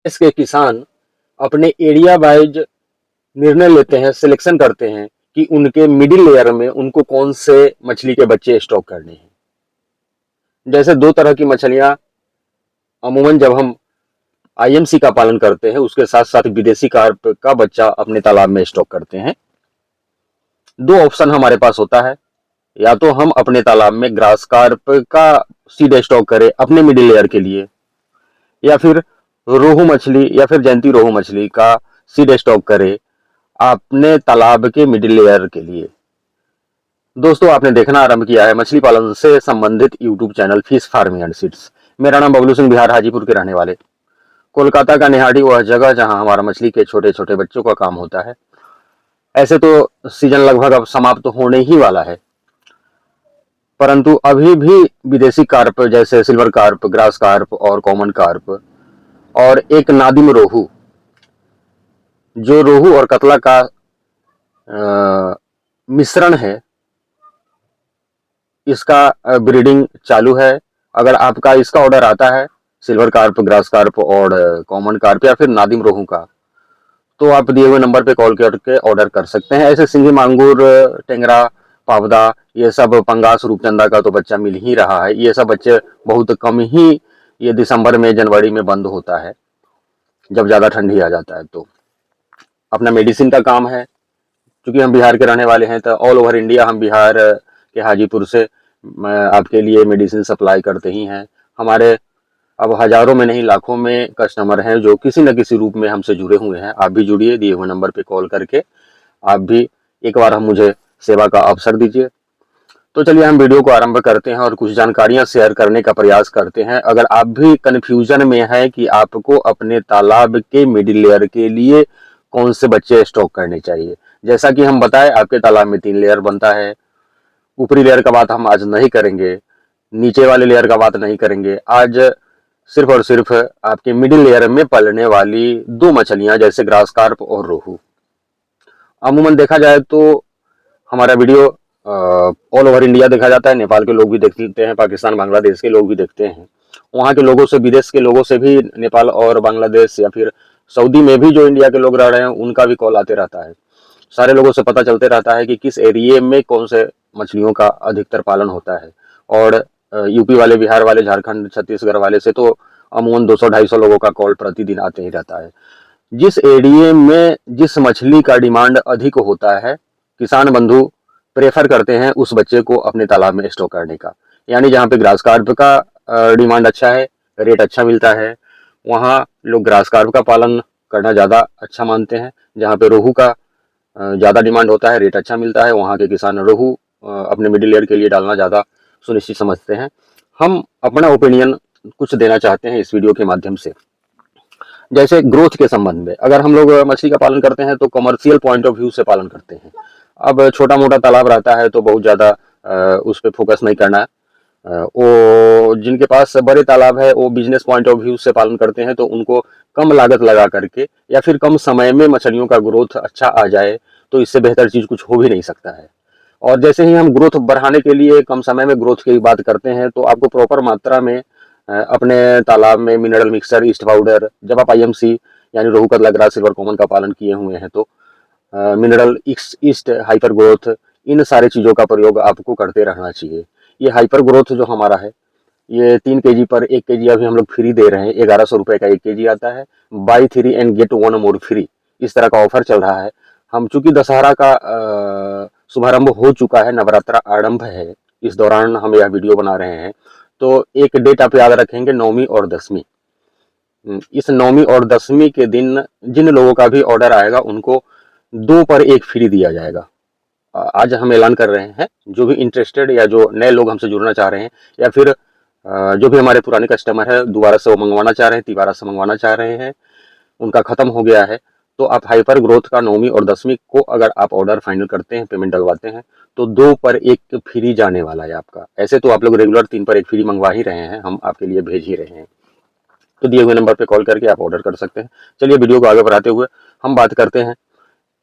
इसके किसान अपने एरिया वाइज निर्णय लेते हैं, सिलेक्शन करते हैं कि उनके मिडिल लेयर में उनको कौन से मछली के बच्चे स्टॉक करने हैं। जैसे दो तरह की मछलियां अमूमन जब हम आईएमसी का पालन करते हैं उसके साथ साथ विदेशी कार्प का बच्चा अपने तालाब में स्टॉक करते हैं। दो ऑप्शन हमारे पास होता है, या तो हम अपने तालाब में ग्रास कार्प का सीड स्टॉक करें अपने मिडिल लेयर के लिए, या फिर रोहू मछली या फिर जयंती रोहू मछली का सीड स्टॉक करें अपने तालाब के मिडिल लेयर के लिए। दोस्तों, आपने देखना आरंभ किया है मछली पालन से संबंधित YouTube channel fish farming and seeds. मेरा नाम बबलू सिंह, बिहार हाजीपुर के रहने वाले। कोलकाता का निहाड़ी वह जगह जहां हमारा मछली के छोटे छोटे बच्चों का काम होता है। ऐसे तो सीजन लगभग अब समाप्त होने ही वाला है, परंतु अभी भी विदेशी कार्प जैसे सिल्वर कार्प, ग्रास कार्प और कॉमन कार्प और एक नादिम रोहू, जो रोहू और कतला का मिश्रण है, इसका ब्रीडिंग चालू है। अगर आपका इसका ऑर्डर आता है सिल्वर कार्प, ग्रास कार्प और कॉमन कार्प या फिर नादिम रोहू का, तो आप दिए हुए नंबर पे कॉल करके ऑर्डर कर सकते हैं। ऐसे सिंगी, मांगुर, टेंगरा, पावदा, ये सब पंगास, रूपचंदा का तो बच्चा मिल ही रहा है। ये सब बच्चे बहुत कम ही ये दिसंबर में, जनवरी में बंद होता है जब ज़्यादा ठंडी आ जाता है। तो अपना मेडिसिन का काम है, क्योंकि हम बिहार के रहने वाले हैं तो ऑल ओवर इंडिया हम बिहार के हाजीपुर से आपके लिए मेडिसिन सप्लाई करते ही हैं। हमारे अब हजारों में नहीं लाखों में कस्टमर हैं जो किसी न किसी रूप में हमसे जुड़े हुए हैं। आप भी जुड़िए, दिए हुए नंबर पे कॉल करके आप भी एक बार हम मुझे सेवा का अवसर दीजिए। तो चलिए हम वीडियो को आरंभ करते हैं और कुछ जानकारियां शेयर करने का प्रयास करते हैं। अगर आप भी कन्फ्यूजन में है कि आपको अपने तालाब के मिडिल लेयर के लिए कौन से बच्चे स्टॉक करने चाहिए, जैसा कि हम बताएं आपके तालाब में 3 लेयर बनता है। ऊपरी लेयर का बात हम आज नहीं करेंगे, नीचे वाले लेयर का बात नहीं करेंगे। आज सिर्फ और सिर्फ आपके मिडिल लेयर में पलने वाली 2 मछलियां जैसे ग्रास कार्प और रोहू। अमूमन देखा जाए तो हमारा वीडियो ऑल ओवर इंडिया देखा जाता है। नेपाल के लोग भी देखते हैं, पाकिस्तान, बांग्लादेश के लोग भी देखते हैं। वहाँ के लोगों से, विदेश के लोगों से भी, नेपाल और बांग्लादेश या फिर सऊदी में भी जो इंडिया के लोग रह रहे हैं उनका भी कॉल आते रहता है। सारे लोगों से पता चलते रहता है कि किस एरिए में कौन से मछलियों का अधिकतर पालन होता है। और यूपी वाले, बिहार वाले, झारखंड, छत्तीसगढ़ वाले से तो अमूमन 200-250 लोगों का कॉल प्रतिदिन आते ही रहता है। जिस एरिए में जिस मछली का डिमांड अधिक होता है, किसान बंधु प्रेफर करते हैं उस बच्चे को अपने तालाब में स्टॉक करने का। यानी जहाँ पे ग्रास कार्प का डिमांड अच्छा है, रेट अच्छा मिलता है, वहाँ लोग ग्रास कार्प का पालन करना ज़्यादा अच्छा मानते हैं। जहाँ पे रोहू का ज़्यादा डिमांड होता है, रेट अच्छा मिलता है, वहाँ के किसान रोहू अपने मिडिल ईयर के लिए डालना ज़्यादा सुनिश्चित समझते हैं। हम अपना ओपिनियन कुछ देना चाहते हैं इस वीडियो के माध्यम से। जैसे ग्रोथ के संबंध में, अगर हम लोग मछली का पालन करते हैं तो कमर्शियल पॉइंट ऑफ व्यू से पालन करते हैं। अब छोटा मोटा तालाब रहता है तो बहुत ज़्यादा उस पर फोकस नहीं करना है। वो जिनके पास बड़े तालाब है वो बिजनेस पॉइंट ऑफ व्यू से पालन करते हैं, तो उनको कम लागत लगा करके या फिर कम समय में मछलियों का ग्रोथ अच्छा आ जाए, तो इससे बेहतर चीज़ कुछ हो भी नहीं सकता है। और जैसे ही हम ग्रोथ बढ़ाने के लिए कम समय में ग्रोथ की बात करते हैं, तो आपको प्रॉपर मात्रा में अपने तालाब में मिनरल मिक्सचर, ईस्ट पाउडर, जब आप आईएमसी यानी रोहू, कतला, ग्रास, सिल्वर, कॉमन का पालन किए हुए हैं तो मिनरल, ईस्ट, हाइपर ग्रोथ, इन सारे चीज़ों का प्रयोग आपको करते रहना चाहिए। ये हाइपर ग्रोथ जो हमारा है, ये 3 केजी पर 1 केजी अभी हम लोग फ्री दे रहे हैं। 1100 रुपये का 1 केजी आता है। Buy 3 and get 1 more free, इस तरह का ऑफर चल रहा है। हम चूंकि दशहरा का शुभारंभ हो चुका है, नवरात्रा आरंभ है, इस दौरान हम यह वीडियो बना रहे हैं। तो एक डेट आप याद रखेंगे, 9वीं और 10वीं। इस 9वीं और 10वीं के दिन जिन लोगों का भी ऑर्डर आएगा उनको 2 पर 1 फ्री दिया जाएगा। आज हम ऐलान कर रहे हैं, जो भी इंटरेस्टेड या जो नए लोग हमसे जुड़ना चाह रहे हैं या फिर जो भी हमारे पुराने कस्टमर है दोबारा से वो मंगवाना चाह रहे हैं, तिबारा से मंगवाना चाह रहे हैं, उनका खत्म हो गया है, तो आप हाइपर ग्रोथ का 9वीं और 10वीं को अगर आप ऑर्डर फाइनल करते हैं, पेमेंट डलवाते हैं, तो 2 पर 1 फ्री जाने वाला है आपका। ऐसे तो आप लोग रेगुलर 3 पर 1 फ्री मंगवा ही रहे हैं, हम आपके लिए भेज ही रहे हैं। तो दिए हुए नंबर पे कॉल करके आप ऑर्डर कर सकते हैं। चलिए वीडियो को आगे बढ़ाते हुए हम बात करते हैं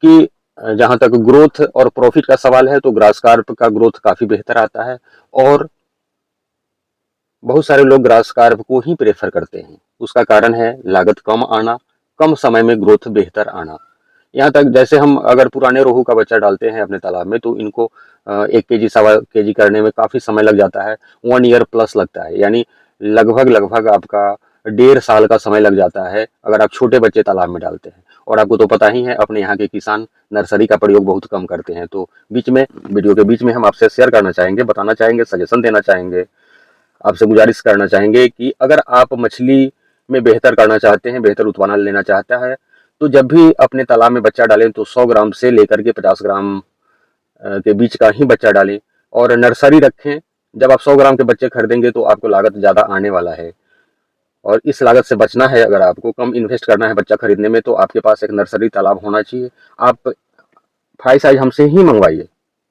कि जहां तक ग्रोथ और प्रॉफिट का सवाल है, तो ग्रास कार्प का ग्रोथ काफी बेहतर आता है और बहुत सारे लोग ग्रास कार्प को ही प्रेफर करते हैं। उसका कारण है लागत कम आना, कम समय में ग्रोथ बेहतर आना। यहाँ तक जैसे हम अगर पुराने रोहू का बच्चा डालते हैं अपने तालाब में तो इनको 1 केजी 1.25 केजी करने में काफ़ी समय लग जाता है, 1 ईयर प्लस लगता है, यानी लगभग लगभग आपका 1.5 साल का समय लग जाता है अगर आप छोटे बच्चे तालाब में डालते हैं। और आपको तो पता ही है अपने यहाँ के किसान नर्सरी का प्रयोग बहुत कम करते हैं। तो बीच में वीडियो के बीच में हम आपसे शेयर करना चाहेंगे, बताना चाहेंगे, सजेशन देना चाहेंगे, आपसे गुजारिश करना चाहेंगे कि अगर आप मछली में बेहतर करना चाहते हैं, बेहतर उत्पादन लेना चाहता है, तो जब भी अपने तालाब में बच्चा डालें तो 100 ग्राम से लेकर के 50 ग्राम के बीच का ही बच्चा डालें और नर्सरी रखें। जब आप 100 ग्राम के बच्चे खरीदेंगे तो आपको लागत ज़्यादा आने वाला है, और इस लागत से बचना है, अगर आपको कम इन्वेस्ट करना है बच्चा खरीदने में, तो आपके पास एक नर्सरी तालाब होना चाहिए। आप फ्राई साइज हमसे ही मंगवाइए,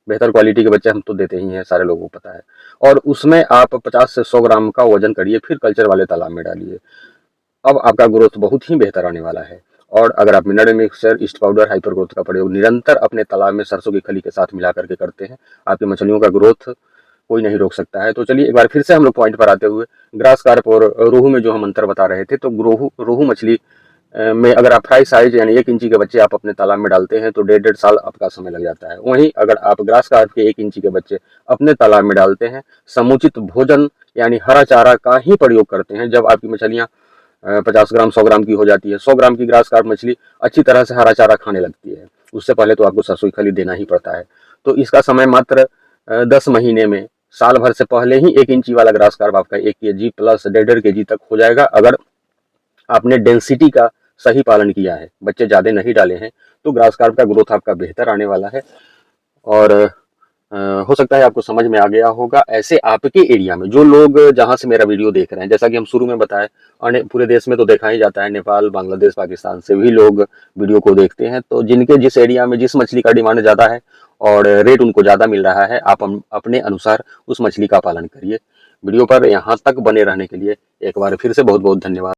बेहतर क्वालिटी के बच्चे हम तो देते ही हैं, सारे लोगों को पता है। और उसमें आप 50 से 100 ग्राम का वजन करिए, फिर कल्चर वाले तालाब में डालिए। अब आपका ग्रोथ बहुत ही बेहतर आने वाला है। और अगर आप mineral mixture, east powder, hyper growth का प्रयोग निरंतर अपने तालाब में सरसों की खली के साथ मिला करके करते हैं, आपकी मछलियों का ग्रोथ कोई नहीं रोक सकता है। तो चलिए एक बार फिर से हम लोग पॉइंट पर आते हुए ग्रास कार्प और रोहू में जो हम अंतर बता रहे थे, तो रोहू मछली में अगर आप फ्राई साइज यानी 1 इंची के बच्चे आप अपने तालाब में डालते हैं तो 1.5 साल आपका समय लग जाता है। वहीं अगर आप ग्रास कार्प के 1 इंची के बच्चे अपने तालाब में डालते हैं, समुचित भोजन यानी हरा चारा का ही प्रयोग करते हैं, जब आपकी मछलियां 50 ग्राम 100 ग्राम की हो जाती है, 100 ग्राम की ग्रास कार्प मछली अच्छी तरह से हरा चारा खाने लगती है, उससे पहले तो आपको सरसों की खली देना ही पड़ता है। तो इसका समय मात्र 10 महीने में, साल भर से पहले ही 1 इंची वाला ग्रास कार्प आपका 1 केजी प्लस 1.5 केजी तक हो जाएगा। अगर आपने डेंसिटी का सही पालन किया है, बच्चे ज़्यादा नहीं डाले हैं, तो ग्रास कार्प का ग्रोथ आपका बेहतर आने वाला है। और हो सकता है आपको समझ में आ गया होगा। ऐसे आपके एरिया में जो लोग जहां से मेरा वीडियो देख रहे हैं, जैसा कि हम शुरू में बताए, पूरे देश में तो देखा ही जाता है, नेपाल, बांग्लादेश, पाकिस्तान से भी लोग वीडियो को देखते हैं। तो जिनके जिस एरिया में जिस मछली का डिमांड ज़्यादा है और रेट उनको ज़्यादा मिल रहा है, आप अपने अनुसार उस मछली का पालन करिए। वीडियो पर यहाँ तक बने रहने के लिए एक बार फिर से बहुत बहुत धन्यवाद।